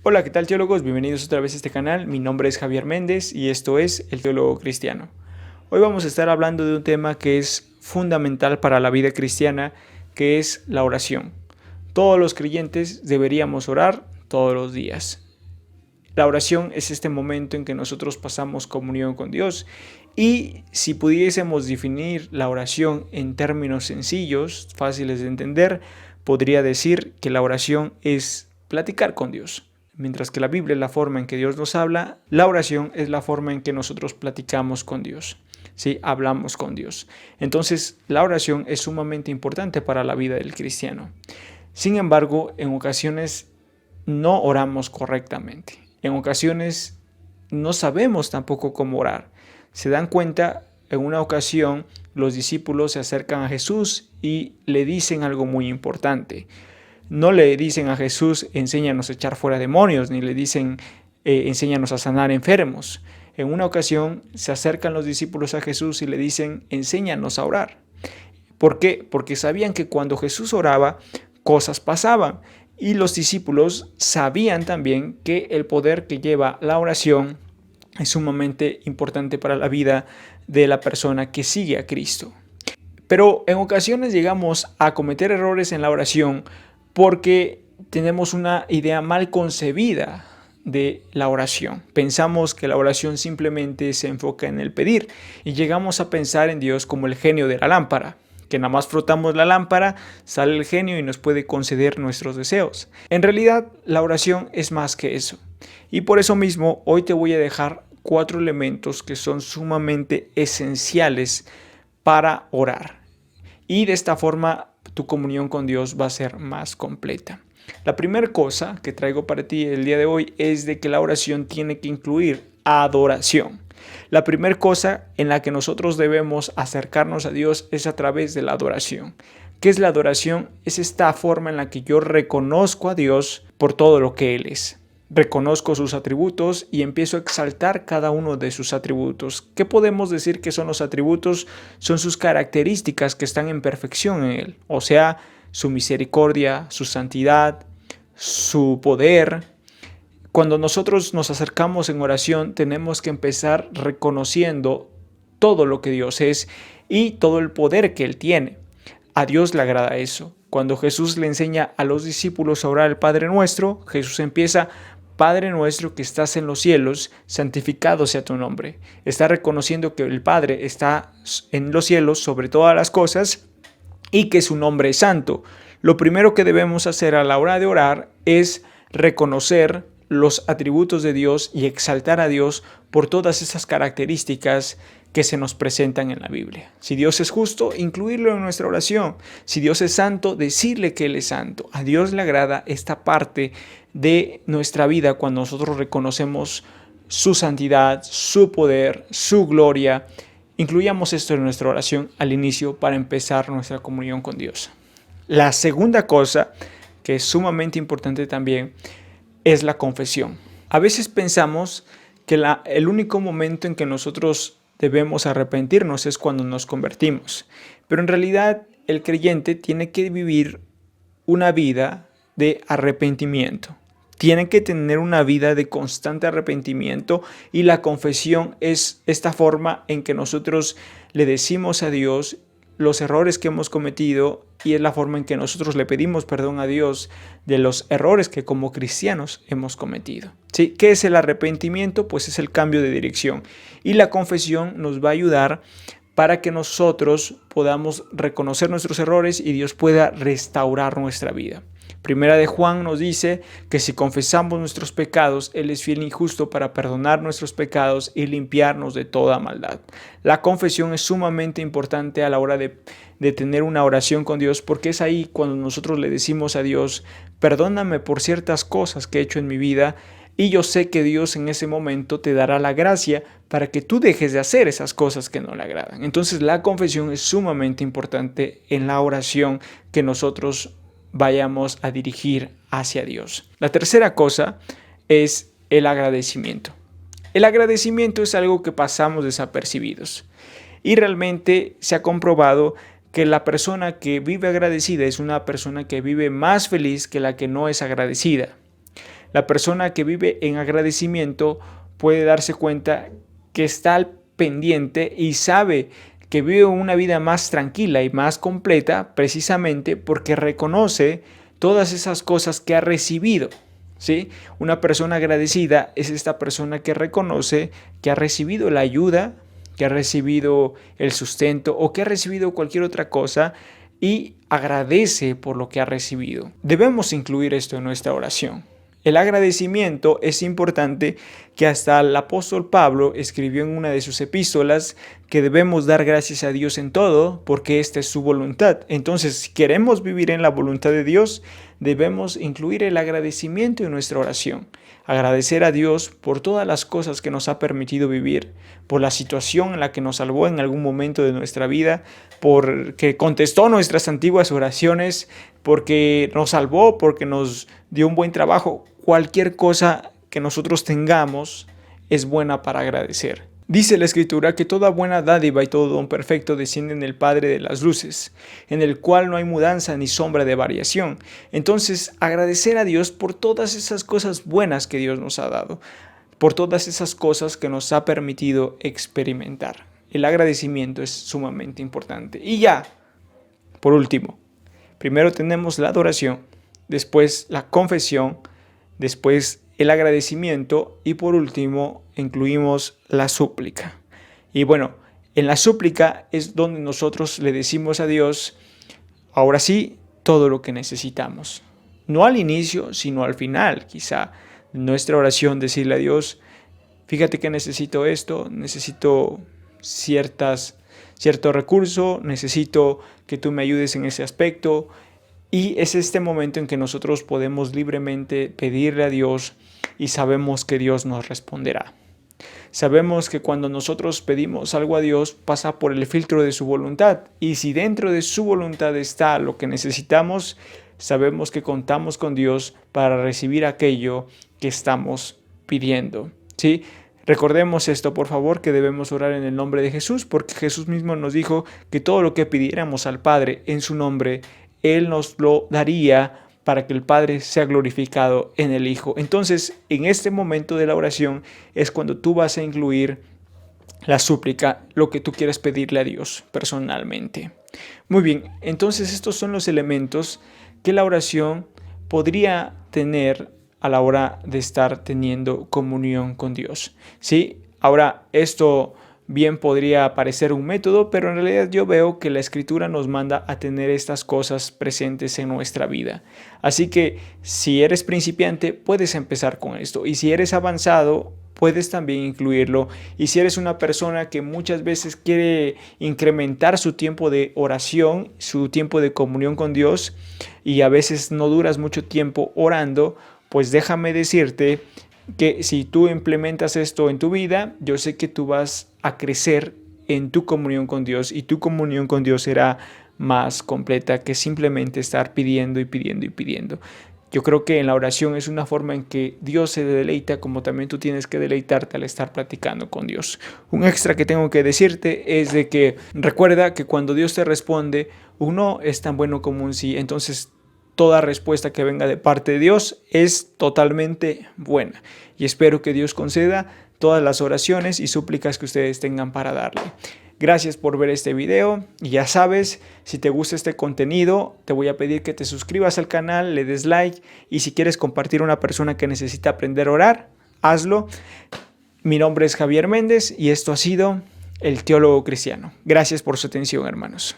Hola, ¿qué tal teólogos? Bienvenidos otra vez a este canal. Mi nombre es Javier Méndez y esto es El Teólogo Cristiano. Hoy vamos a estar hablando de un tema que es fundamental para la vida cristiana, que es la oración. Todos los creyentes deberíamos orar todos los días. La oración es este momento en que nosotros pasamos comunión con Dios, y si pudiésemos definir la oración en términos sencillos, fáciles de entender, podría decir que la oración es platicar con Dios. Mientras que la Biblia es la forma en que Dios nos habla, la oración es la forma en que nosotros platicamos con Dios. Sí, hablamos con Dios. Entonces, la oración es sumamente importante para la vida del cristiano. Sin embargo, en ocasiones no oramos correctamente. En ocasiones no sabemos tampoco cómo orar. Se dan cuenta, en una ocasión los discípulos se acercan a Jesús y le dicen algo muy importante. No le dicen a Jesús, enséñanos a echar fuera demonios, ni le dicen, enséñanos a sanar enfermos. En una ocasión se acercan los discípulos a Jesús y le dicen, enséñanos a orar. ¿Por qué? Porque sabían que cuando Jesús oraba, cosas pasaban. Y los discípulos sabían también que el poder que lleva la oración es sumamente importante para la vida de la persona que sigue a Cristo. Pero en ocasiones llegamos a cometer errores en la oración porque tenemos una idea mal concebida de la oración. Pensamos que la oración simplemente se enfoca en el pedir y llegamos a pensar en Dios como el genio de la lámpara, que nada más frotamos la lámpara, sale el genio y nos puede conceder nuestros deseos. En realidad, la oración es más que eso. Y por eso mismo, hoy te voy a dejar 4 elementos que son sumamente esenciales para orar. Y de esta forma, tu comunión con Dios va a ser más completa. La primera cosa que traigo para ti el día de hoy es de que la oración tiene que incluir adoración. La primera cosa en la que nosotros debemos acercarnos a Dios es a través de la adoración. ¿Qué es la adoración? Es esta forma en la que yo reconozco a Dios por todo lo que Él es. Reconozco sus atributos y empiezo a exaltar cada uno de sus atributos. ¿Qué podemos decir que son los atributos? Son sus características que están en perfección en Él. O sea, su misericordia, su santidad, su poder. Cuando nosotros nos acercamos en oración, tenemos que empezar reconociendo todo lo que Dios es y todo el poder que Él tiene. A Dios le agrada eso. Cuando Jesús le enseña a los discípulos a orar el Padre Nuestro, Jesús empieza: Padre nuestro que estás en los cielos, santificado sea tu nombre. Está reconociendo que el Padre está en los cielos sobre todas las cosas y que su nombre es santo. Lo primero que debemos hacer a la hora de orar es reconocer los atributos de Dios y exaltar a Dios por todas esas características que se nos presentan en la Biblia. Si Dios es justo, incluirlo en nuestra oración. Si Dios es santo, decirle que Él es santo. A Dios le agrada esta parte de nuestra vida cuando nosotros reconocemos su santidad, su poder, su gloria. Incluyamos esto en nuestra oración al inicio para empezar nuestra comunión con Dios. La segunda cosa, que es sumamente importante también, es la confesión. A veces pensamos que el único momento en que nosotros debemos arrepentirnos es cuando nos convertimos. Pero en realidad el creyente tiene que vivir una vida de arrepentimiento. Tiene que tener una vida de constante arrepentimiento, y la confesión es esta forma en que nosotros le decimos a Dios los errores que hemos cometido, y es la forma en que nosotros le pedimos perdón a Dios de los errores que como cristianos hemos cometido. ¿Sí? ¿Qué es el arrepentimiento? Pues es el cambio de dirección, y la confesión nos va a ayudar para que nosotros podamos reconocer nuestros errores y Dios pueda restaurar nuestra vida. Primera de Juan nos dice que si confesamos nuestros pecados, Él es fiel y justo para perdonar nuestros pecados y limpiarnos de toda maldad. La confesión es sumamente importante a la hora de tener una oración con Dios, porque es ahí cuando nosotros le decimos a Dios: perdóname por ciertas cosas que he hecho en mi vida, y yo sé que Dios en ese momento te dará la gracia para que tú dejes de hacer esas cosas que no le agradan. Entonces la confesión es sumamente importante en la oración que nosotros vayamos a dirigir hacia Dios. La tercera cosa es el agradecimiento. El agradecimiento es algo que pasamos desapercibidos, y realmente se ha comprobado que la persona que vive agradecida es una persona que vive más feliz que la que no es agradecida. La persona que vive en agradecimiento puede darse cuenta que está al pendiente y sabe que vive una vida más tranquila y más completa precisamente porque reconoce todas esas cosas que ha recibido. ¿Sí? Una persona agradecida es esta persona que reconoce que ha recibido la ayuda, que ha recibido el sustento o que ha recibido cualquier otra cosa y agradece por lo que ha recibido. Debemos incluir esto en nuestra oración. El agradecimiento es importante, que hasta el apóstol Pablo escribió en una de sus epístolas que debemos dar gracias a Dios en todo porque esta es su voluntad. Entonces, si queremos vivir en la voluntad de Dios, debemos incluir el agradecimiento en nuestra oración. Agradecer a Dios por todas las cosas que nos ha permitido vivir, por la situación en la que nos salvó en algún momento de nuestra vida, porque contestó nuestras antiguas oraciones, porque nos salvó, porque nos dio un buen trabajo. Cualquier cosa que nosotros tengamos es buena para agradecer. Dice la Escritura que toda buena dádiva y todo don perfecto descienden del Padre de las luces, en el cual no hay mudanza ni sombra de variación. Entonces, agradecer a Dios por todas esas cosas buenas que Dios nos ha dado, por todas esas cosas que nos ha permitido experimentar. El agradecimiento es sumamente importante. Y ya, por último, primero tenemos la adoración, después la confesión, después el agradecimiento y por último incluimos la súplica. Y bueno, en la súplica es donde nosotros le decimos a Dios, ahora sí, todo lo que necesitamos. No al inicio, sino al final, quizá nuestra oración decirle a Dios, fíjate que necesito esto, necesito cierto recurso, necesito que tú me ayudes en ese aspecto. Y es este momento en que nosotros podemos libremente pedirle a Dios y sabemos que Dios nos responderá. Sabemos que cuando nosotros pedimos algo a Dios pasa por el filtro de su voluntad y si dentro de su voluntad está lo que necesitamos, sabemos que contamos con Dios para recibir aquello que estamos pidiendo. ¿Sí? Recordemos esto, por favor, que debemos orar en el nombre de Jesús, porque Jesús mismo nos dijo que todo lo que pidiéramos al Padre en su nombre, Él nos lo daría para que el Padre sea glorificado en el Hijo. Entonces, en este momento de la oración es cuando tú vas a incluir la súplica, lo que tú quieres pedirle a Dios personalmente. Muy bien, entonces estos son los elementos que la oración podría tener a la hora de estar teniendo comunión con Dios. ¿Sí? Ahora, esto bien podría parecer un método, pero en realidad yo veo que la Escritura nos manda a tener estas cosas presentes en nuestra vida. Así que si eres principiante, puedes empezar con esto. Y si eres avanzado, puedes también incluirlo. Y si eres una persona que muchas veces quiere incrementar su tiempo de oración, su tiempo de comunión con Dios, y a veces no duras mucho tiempo orando, pues déjame decirte que si tú implementas esto en tu vida, yo sé que tú vas a crecer en tu comunión con Dios y tu comunión con Dios será más completa que simplemente estar pidiendo y pidiendo y pidiendo. Yo creo que en la oración es una forma en que Dios se deleita, como también tú tienes que deleitarte al estar platicando con Dios. Un extra que tengo que decirte es de que recuerda que cuando Dios te responde, un no es tan bueno como un sí. Entonces, toda respuesta que venga de parte de Dios es totalmente buena. Y espero que Dios conceda todas las oraciones y súplicas que ustedes tengan para darle. Gracias por ver este video y ya sabes, si te gusta este contenido, te voy a pedir que te suscribas al canal, le des like y si quieres compartir a una persona que necesita aprender a orar, hazlo. Mi nombre es Javier Méndez y esto ha sido El Teólogo Cristiano. Gracias por su atención, hermanos.